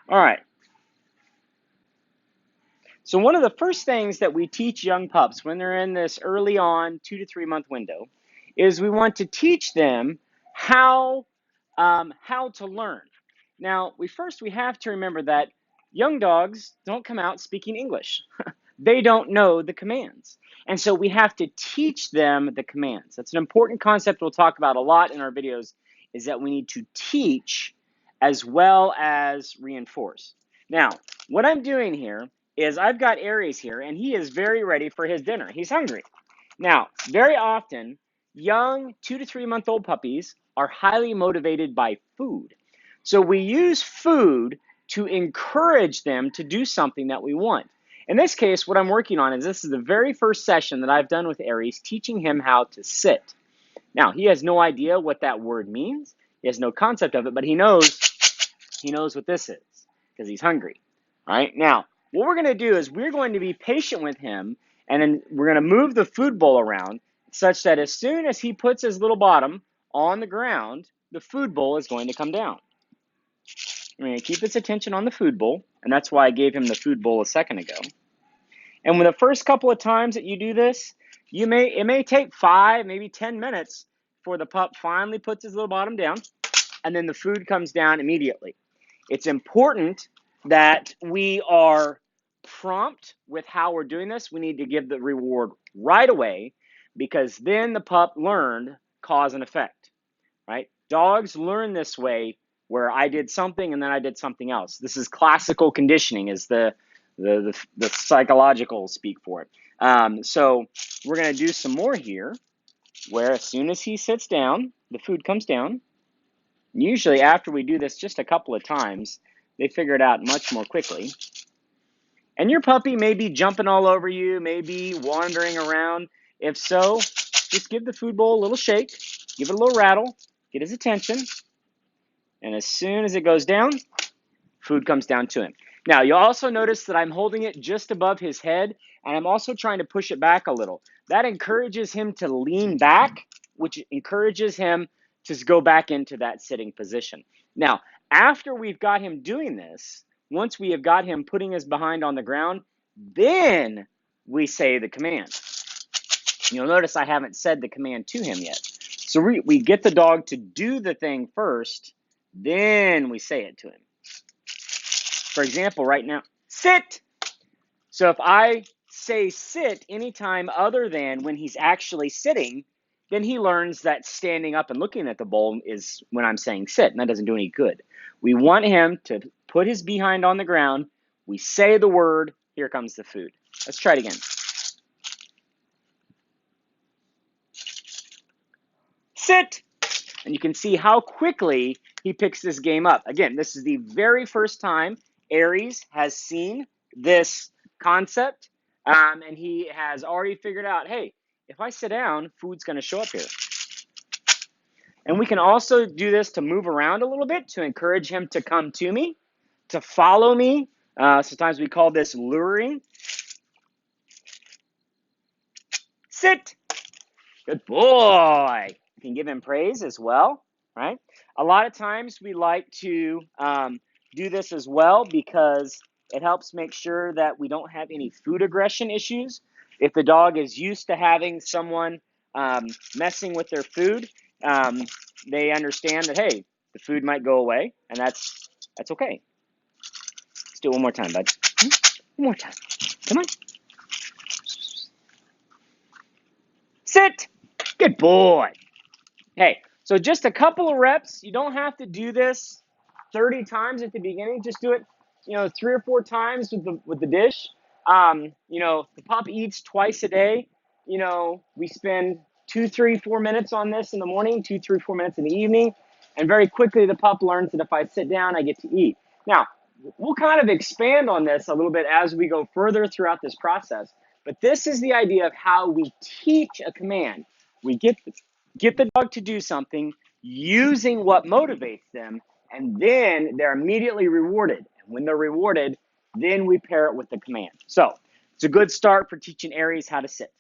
All right. So one of the first things that we teach young pups when they're in this early on 2 to 3 month window is we want to teach them how to learn. Now, we have to remember that young dogs don't come out speaking English. They don't know the commands. And so we have to teach them the commands. That's an important concept we'll talk about a lot in our videos, is that we need to teach as well as reinforce. Now, what I'm doing here is I've got Aries here, and he is very ready for his dinner. He's hungry. Now, very often, young 2 to 3 month old puppies are highly motivated by food. So we use food to encourage them to do something that we want. In this case, what I'm working on is this is the very first session that I've done with Aries, teaching him how to sit. Now, he has no idea what that word means. He has no concept of it, but he knows what this is because he's hungry. All right. Now, what we're going to do is we're going to be patient with him, and then we're going to move the food bowl around such that as soon as he puts his little bottom on the ground, the food bowl is going to come down. We're going to keep his attention on the food bowl, and that's why I gave him the food bowl a second ago. And when the first couple of times that you do this, it may take 5, maybe 10 minutes before the pup finally puts his little bottom down, and then the food comes down immediately. It's important that we are prompt with how we're doing this. We need to give the reward right away, because then the pup learned cause and effect, right? Dogs learn this way, where I did something and then I did something else. This is classical conditioning, is the psychological speak for it. So we're going to do some more here, where as soon as he sits down, the food comes down. Usually after we do this just a couple of times, they figure it out much more quickly. And your puppy may be jumping all over you, may be wandering around. If so, just give the food bowl a little shake, give it a little rattle, get his attention, and as soon as it goes down, food comes down to him. Now, you'll also notice that I'm holding it just above his head, and I'm also trying to push it back a little. That encourages him to lean back, which encourages him to go back into that sitting position. Now, after we've got him doing this, once we have got him putting his behind on the ground, then we say the command. You'll notice I haven't said the command to him yet. So we get the dog to do the thing first, then we say it to him. For example, right now, sit. So if I say sit anytime other than when he's actually sitting, then he learns that standing up and looking at the bowl is when I'm saying sit, and that doesn't do any good. We want him to put his behind on the ground. We say the word, here comes the food. Let's try it again. Sit. And you can see how quickly he picks this game up. Again, this is the very first time Aries has seen this concept, and he has already figured out, hey, if I sit down, food's going to show up here. And we can also do this to move around a little bit to encourage him to come to me, to follow me. Sometimes we call this luring. Sit. Good boy. You can give him praise as well, right? A lot of times we like to do this as well because it helps make sure that we don't have any food aggression issues. If the dog is used to having someone messing with their food, they understand that, hey, the food might go away, and that's okay. Let's do it one more time, bud. One more time. Come on. Sit. Good boy. Hey, so just a couple of reps. You don't have to do this 30 times at the beginning. Just do it, 3 or 4 times with the dish. The pup eats twice a day. We spend 2, 3, 4 minutes on this in the morning, 2, 3, 4 minutes in the evening, and very quickly the pup learns that if I sit down, I get to eat. Now, we'll kind of expand on this a little bit as we go further throughout this process, but this is the idea of how we teach a command. We get the dog to do something using what motivates them, and then they're immediately rewarded. And when they're rewarded, then we pair it with the command. So it's a good start for teaching Aries how to sit.